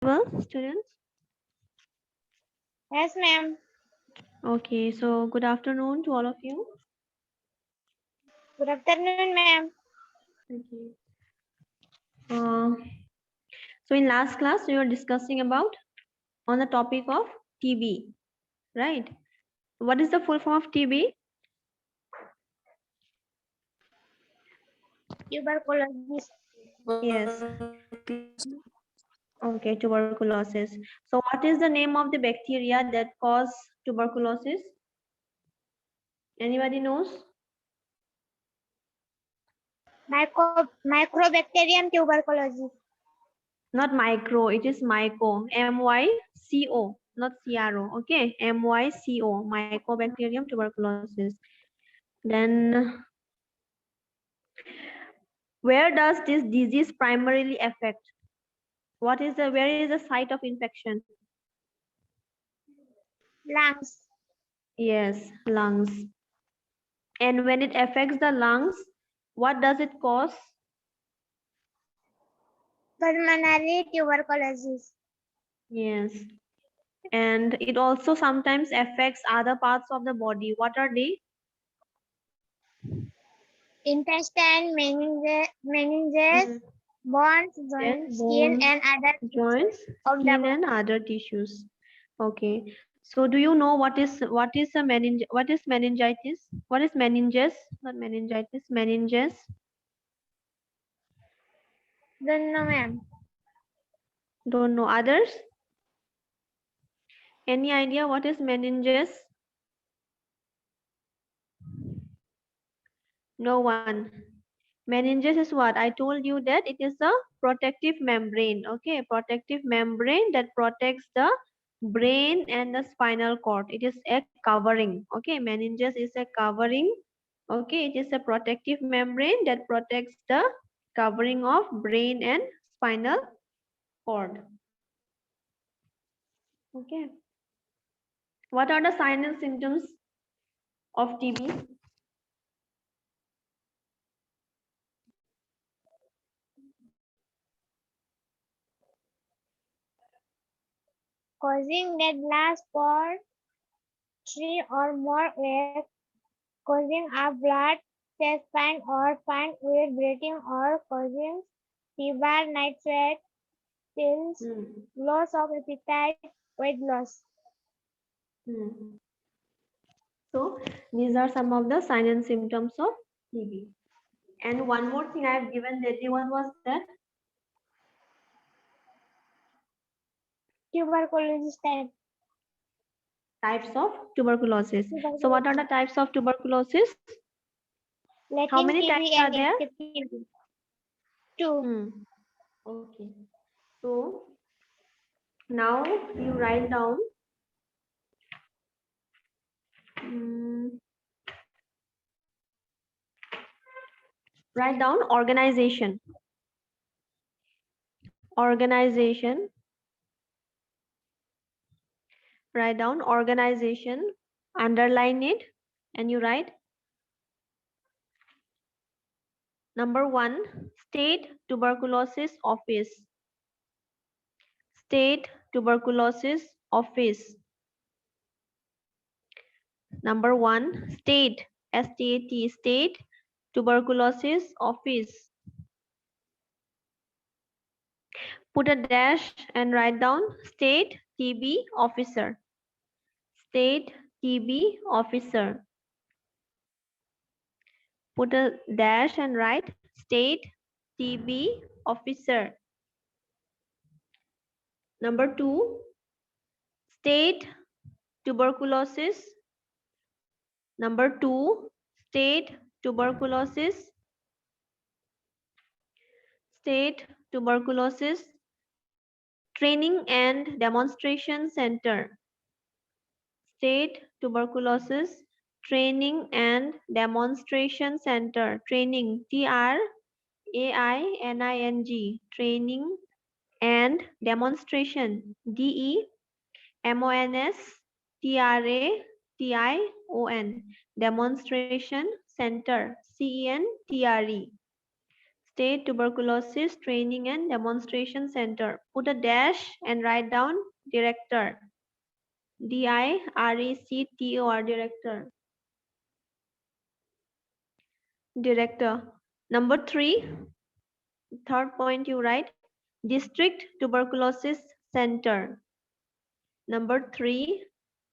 Well, students. Yes, ma'am. Okay, so good afternoon to all of you. Good afternoon, ma'am. Okay. Uh, so in last class we were discussing about on the topic of TB, right? What is the full form of TB? Tuberculosis. Yes. Okay, tuberculosis. So what is the name of the bacteria that cause tuberculosis? Anybody knows? Microbacterium tuberculosis. Not micro, it is myco. MYCO, not CRO. Okay, MYCO, Mycobacterium tuberculosis. Then where does this disease primarily affect? Where is the site of infection? Lungs. Yes, lungs. And when it affects the lungs, what does it cause? Pulmonary tuberculosis. Yes. And it also sometimes affects other parts of the body. What are they? Intestine, meninges, Mhm. bones, Yes, joints, skin, bones, and other joints, tissues of the skin, and body. other tissues. Okay. So do you know what is meningitis? What is meninges? Not meningitis, meninges. Don't know, ma'am. Don't know others? Any idea what is meninges? No one. Meninges is what? I told you that it is a protective membrane. Okay, protective membrane that protects the brain and the spinal cord. It is a covering. Okay, meninges is a covering. Okay, it is a protective membrane that protects the covering of brain and spinal cord. Okay. What are the signs and symptoms of TB? Causing that last for 3 or more weeks, causing a blood, chest pain or pain with breathing or causing fever, night sweat, chills, Hmm. loss of appetite, weight loss. Hmm. So these are some of the signs and symptoms of TB. And one more thing I have given lately, what was that? Tuberculosis type. Types of tuberculosis. So what are the Tuberculosis. types of tuberculosis? How Latin many TB types and are there? active TB. 2. Hmm. Okay. So now you write down. mm, Write down organization. Organization. Write down organization. Underline it, and you write number 1, State Tuberculosis Office. State Tuberculosis Office. Number 1, State, STAT, State Tuberculosis Office. Put a dash and write down State TB Officer. State TB Officer. Put a dash and write State TB Officer. Number 2, State Tuberculosis. Number 2, State Tuberculosis. State Tuberculosis Training and Demonstration Center. State Tuberculosis Training and Demonstration Center. Training, TRAINING. Training and Demonstration, DEMONSTRATION. Demonstration Center, CENTRE. State Tuberculosis Training and Demonstration Center. Put a dash and write down director. DIRECTOR, director. Director. Number 3, third point you write District Tuberculosis Center. Number 3,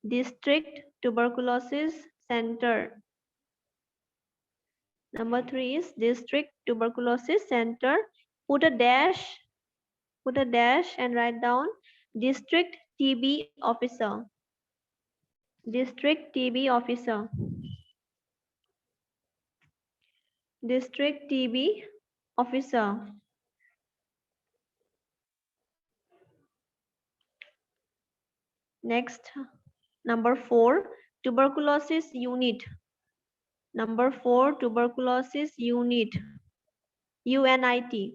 District Tuberculosis Center. Number 3 is District Tuberculosis Center. Put a dash and write down District TB Officer. District TB Officer. District TB Officer. Next, number 4, Tuberculosis Unit. Number 4, Tuberculosis Unit. UNIT.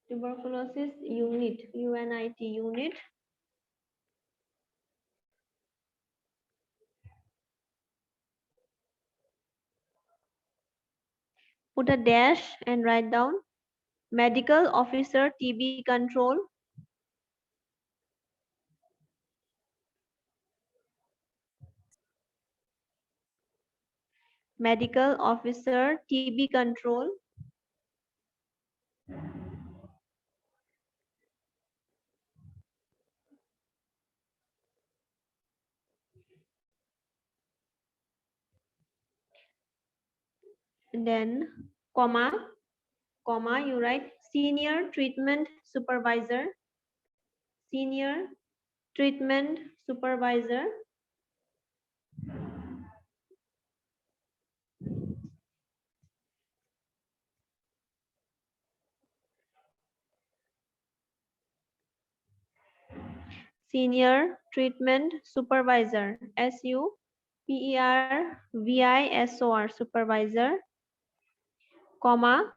Tuberculosis Unit. UNIT Unit. Put a dash and write down Medical Officer TB Control. Medical Officer TB Control. Then comma, you write Senior Treatment Supervisor. Senior Treatment Supervisor. Senior Treatment Supervisor. SUPERVISOR, Supervisor, comma,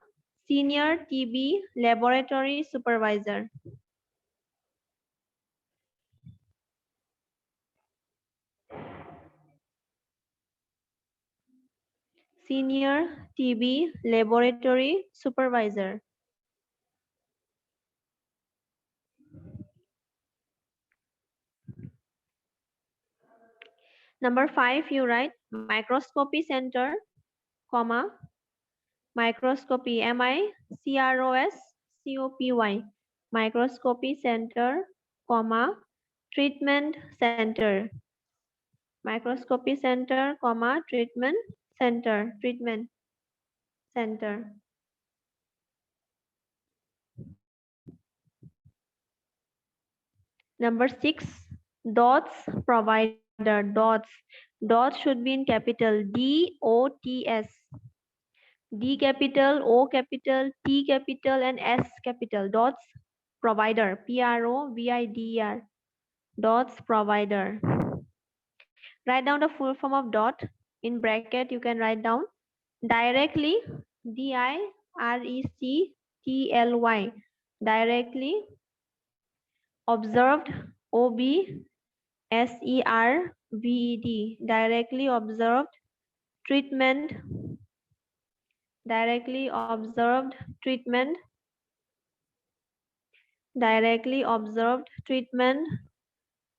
Senior TB Laboratory Supervisor. Senior TB Laboratory Supervisor. Number 5, you write Microscopy Center, comma, Microscopy, MICROSCOPY, Microscopy Center, comma, Treatment Center. Microscopy Center, comma, Treatment Center. Treatment Center. Number 6, DOTS Provider. DOTS should be in capital. DOTS. D capital, O capital, T capital, and S capital. DOTS Provider. PROVIDER. DOTS Provider. Write down the full form of DOT. In bracket, you can write down directly, DIRECTLY, directly, observed, OBSERVED, directly observed, treatment, directly observed treatment, directly observed treatment,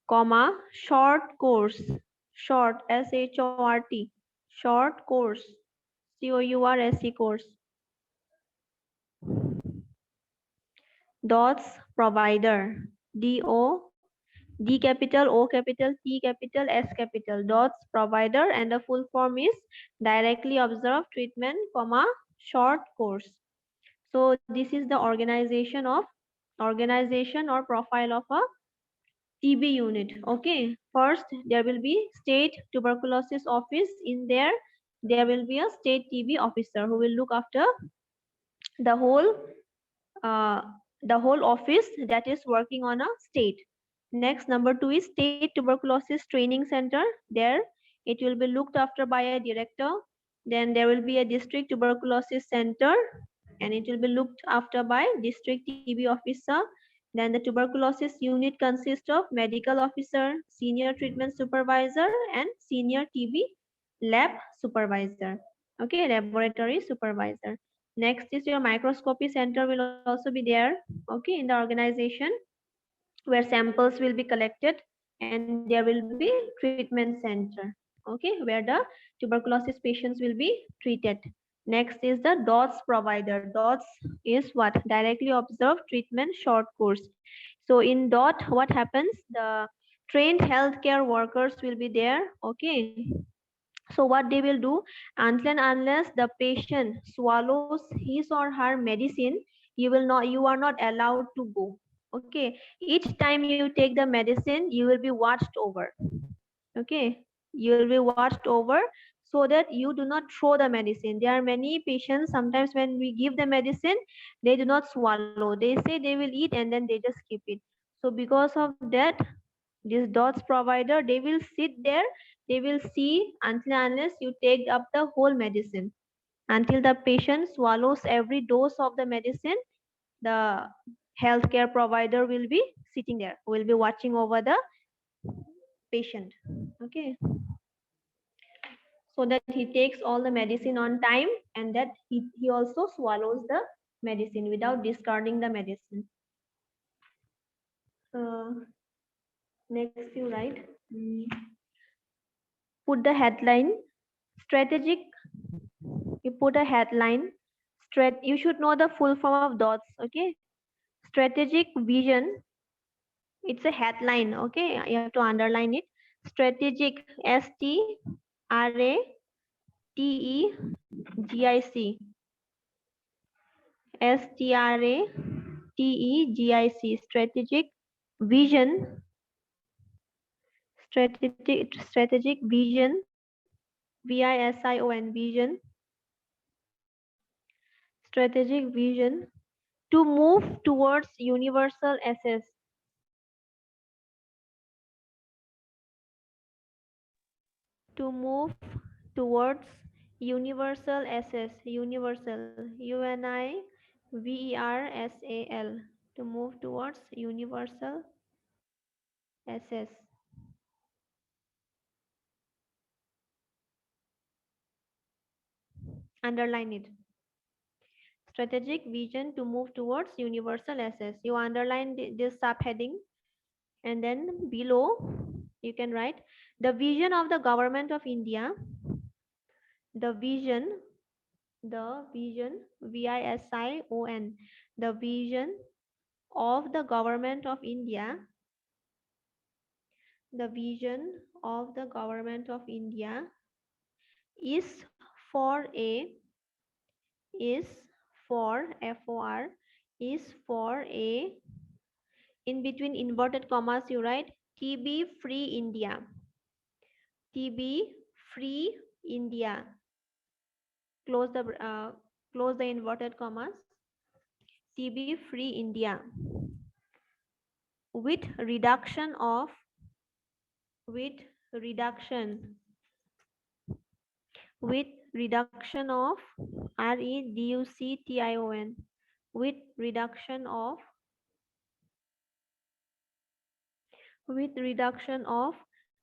comma, short course, short, SHORT, short course, COURSE course. DOTS Provider, D capital, O capital, T capital, S capital. DOTS Provider, and the full form is directly observed treatment, comma, short course. So this is the organization or profile of a TB unit. Okay, first there will be State Tuberculosis Office. In there will be a State TB officer who will look after the whole office that is working on a state. Next, number 2 is State Tuberculosis Training Center. There it will be looked after by a director. Then there will be a District Tuberculosis Center, and it will be looked after by District TB Officer. Then the tuberculosis unit consists of medical officer, senior treatment supervisor, and senior TB lab supervisor. Okay, laboratory supervisor. Next is your microscopy center will also be there, okay, in the organization, where samples will be collected, and there will be treatment center, okay, where the tuberculosis patients will be treated. Next is the DOTS provider. DOTS is what? Directly observed treatment short course. So in DOT, what happens? The trained healthcare workers will be there, okay. So what they will do, until and unless the patient swallows his or her medicine, you are not allowed to go. Okay, each time you take the medicine, you will be watched over. Okay, you will be watched over, so that you do not throw the medicine. There are many patients, sometimes when we give the medicine, they do not swallow. They say they will eat and then they just keep it. So because of that, this DOTS provider, they will sit there, they will see until and unless you take up the whole medicine. Until the patient swallows every dose of the medicine, the healthcare provider will be sitting there, will be watching over the patient. Okay, so that he takes all the medicine on time, and that he also swallows the medicine without discarding the medicine. uh, Next you write, put the headline strategic. You put a headline. You should know the full form of DOTS. Okay, strategic vision. It's a headline. Okay, you have to underline it. Strategic, STRATEGIC, STRATEGIC, strategic vision. Strategic vision, VISION, vision. Strategic vision to move towards universal access. To move towards universal access. Universal, UNIVERSAL. To move towards universal access. Underline it. Strategic vision to move towards universal access. You underline this subheading, and then below you can write the vision of the government of India. The vision, VISION, the vision of the government of India. The vision of the government of India is for a, is for, FOR, is for a, in between inverted commas you write TB free India. TB free India. Close the inverted commas. TB free India, with reduction of, with reduction, with reduction of, REDUCTION, with reduction of, with reduction of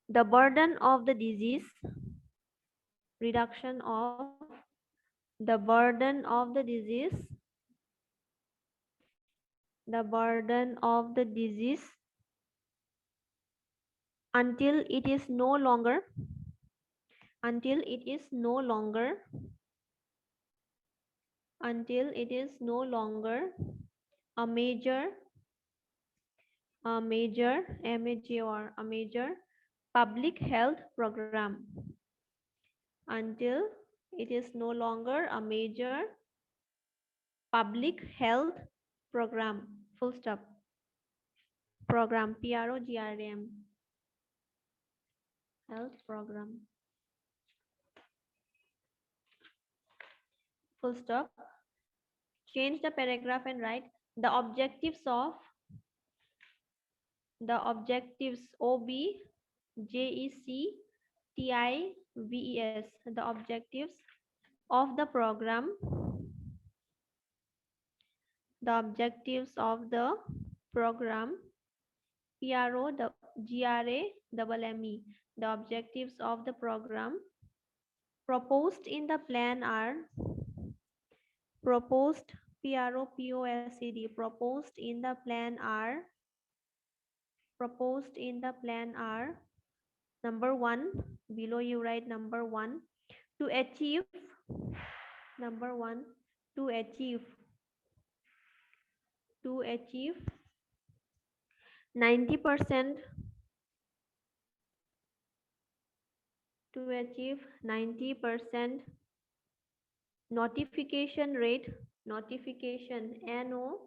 the burden of the disease, reduction of the burden of the disease, the burden of the disease, until it is no longer, until it is no longer, until it is no longer a major, MAJOR, a major public health program. Until it is no longer a major public health program. Full stop. Program, PROGRAM. Health program. Full stop. Change the paragraph and write the objectives of, the objectives, OBJECTIVES, the objectives of the program, the objectives of the program, PROGRAMME, the objectives of the program, Proposed in the plan are proposed PROPOSED. Proposed in the plan are number one, below you write number one, to achieve number one, to achieve to achieve 90% to achieve 90% notification rate, notification NOTIFICATION,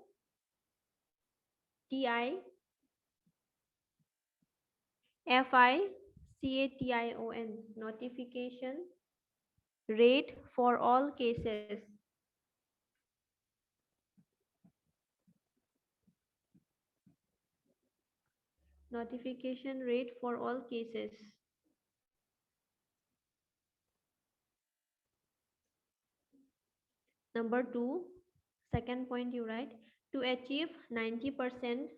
notification rate for all cases. Notification rate for all cases. Number two, second point you write, to achieve 90%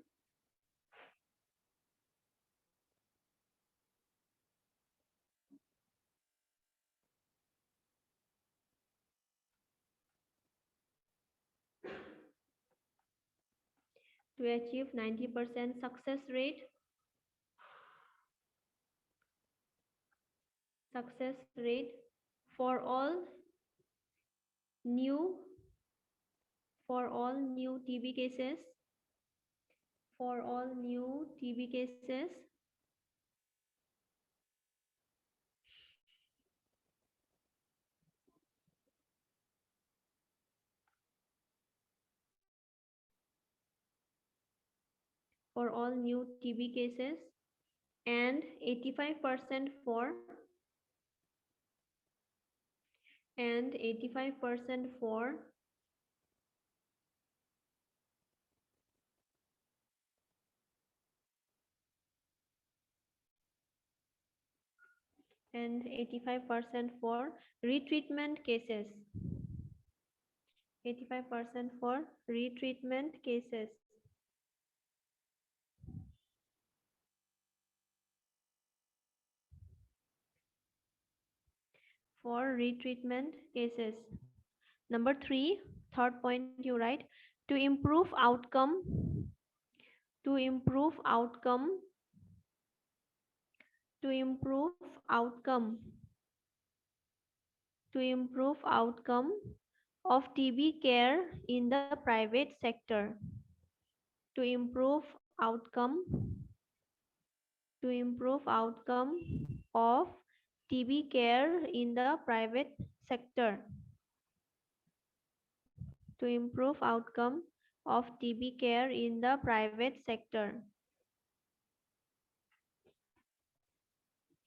to achieve 90% success rate for all new TB cases, for all new TB cases, for all new TB cases, and 85% for and 85% for and 85% for retreatment cases. 85% for retreatment cases. For retreatment cases. Number three, third point you write, to improve outcome, to improve outcome, to improve outcome, to improve outcome of TB care in the private sector. To improve outcome, to improve outcome of TB care in the private sector. To improve outcome of TB care in the private sector.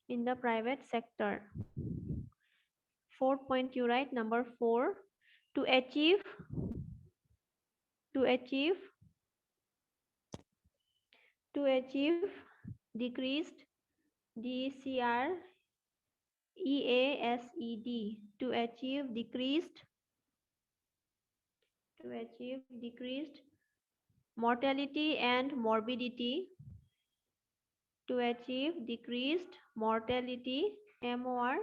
In the private sector. Fourth point you write, number four, to achieve decreased DCR EASED, to achieve decreased mortality and morbidity, to achieve decreased mortality, MORTALITY,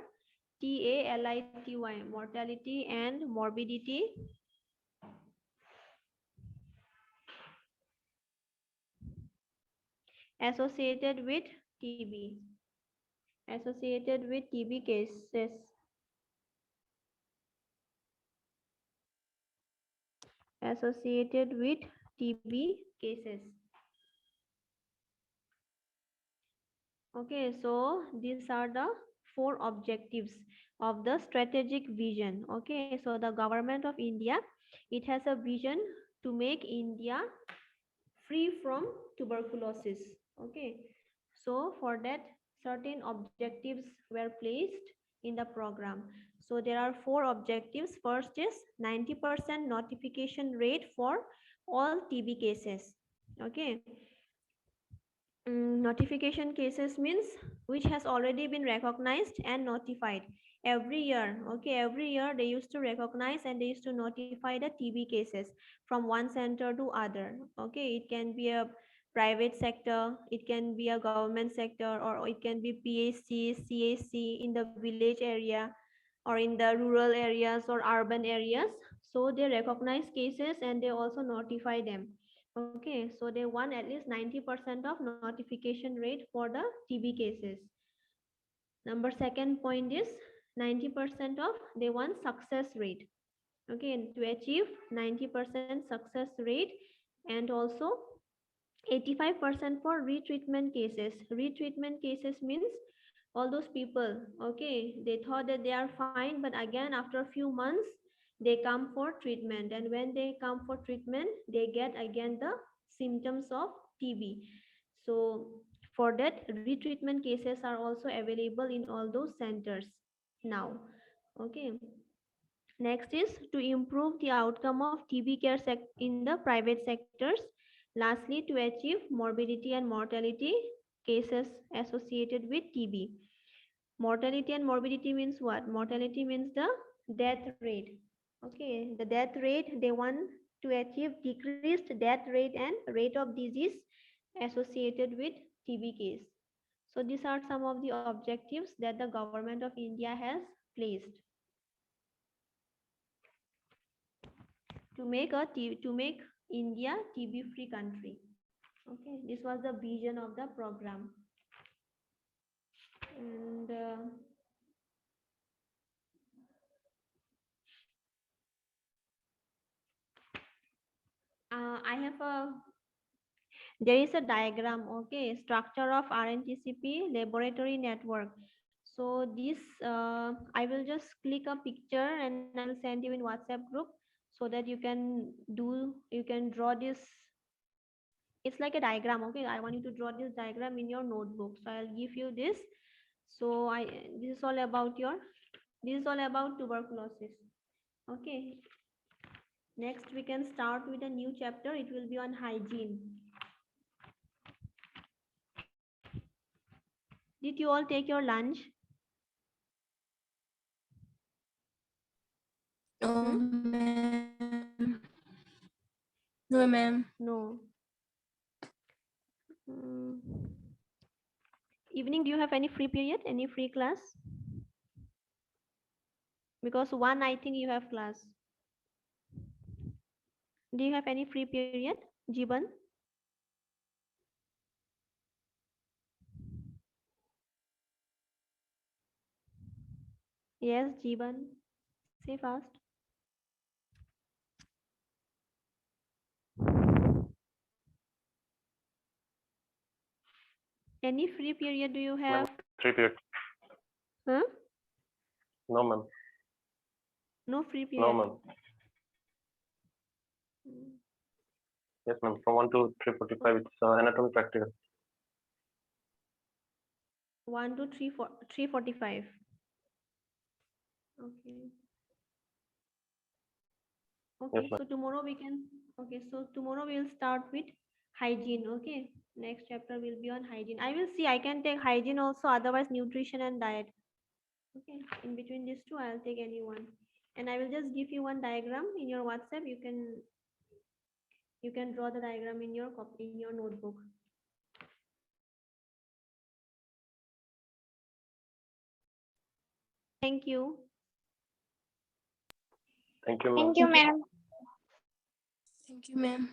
mortality and morbidity associated with TB, associated with TB cases. Associated with TB cases. Okay, so these are the four objectives of the strategic vision. Okay, so the government of India, it has a vision to make India free from tuberculosis. Okay, so for that certain objectives were placed in the program. So there are four objectives. First is 90% notification rate for all TB cases. Okay, notification cases means which has already been recognized and notified every year. Okay, every year they used to recognize and they used to notify the TB cases from one center to other. Okay, it can be a private sector, it can be a government sector, or it can be PHC, CAC in the village area. or in the rural areas or urban areas. So they recognize cases and they also notify them. Okay, so they want at least 90% of notification rate for the TB cases. Number second point is 90% of they want success rate. Okay, and to achieve 90% success rate, and also 85% for retreatment cases. Retreatment cases means all those people, okay, they thought that they are fine, but again after a few months they come for treatment, and when they come for treatment they get again the symptoms of TB. So for that, retreatment cases are also available in all those centers now. Okay. Next is to improve the outcome of TB care in the private sectors. Lastly, to achieve morbidity and mortality cases associated with TB. Mortality and morbidity means what? Mortality means the death rate. Okay, the death rate, they want to achieve decreased death rate and rate of disease associated with TB case. So these are some of the objectives that the government of India has placed to make India TB free country. Okay, this was the vision of the program. And I have there is a diagram, okay, structure of RNTCP laboratory network. So this, I will just click a picture and I will send you in WhatsApp group so that you can draw this. It's like a diagram, okay. I want you to draw this diagram in your notebook. So I'll give you this. So this is all about tuberculosis. Okay. Next, we can start with a new chapter. It will be on hygiene. Did you all take your lunch? No, ma'am. No, ma'am. No. Evening, do you have any free period? Any free class? Because one, I think you have class. Do you have any free period, Jiban? Yes, Jiban. Say fast. Any free period do you have? 3 periods. Huh? No, ma'am. No free No, period. ma'am. Yes, ma'am. From 1 to 3:45, it's anatomy practical. 1 to 3:45. Okay. Okay, Yes, ma'am. so tomorrow we can. Okay, so tomorrow we will start with hygiene. Okay, next chapter will be on hygiene. I will see. I can take hygiene also. Otherwise, nutrition and diet. Okay, in between these two, I'll take any one, and I will just give you one diagram in your WhatsApp. You can draw the diagram in your notebook. Thank you. Thank you, ma'am. Thank you, ma'am. Thank you, ma'am.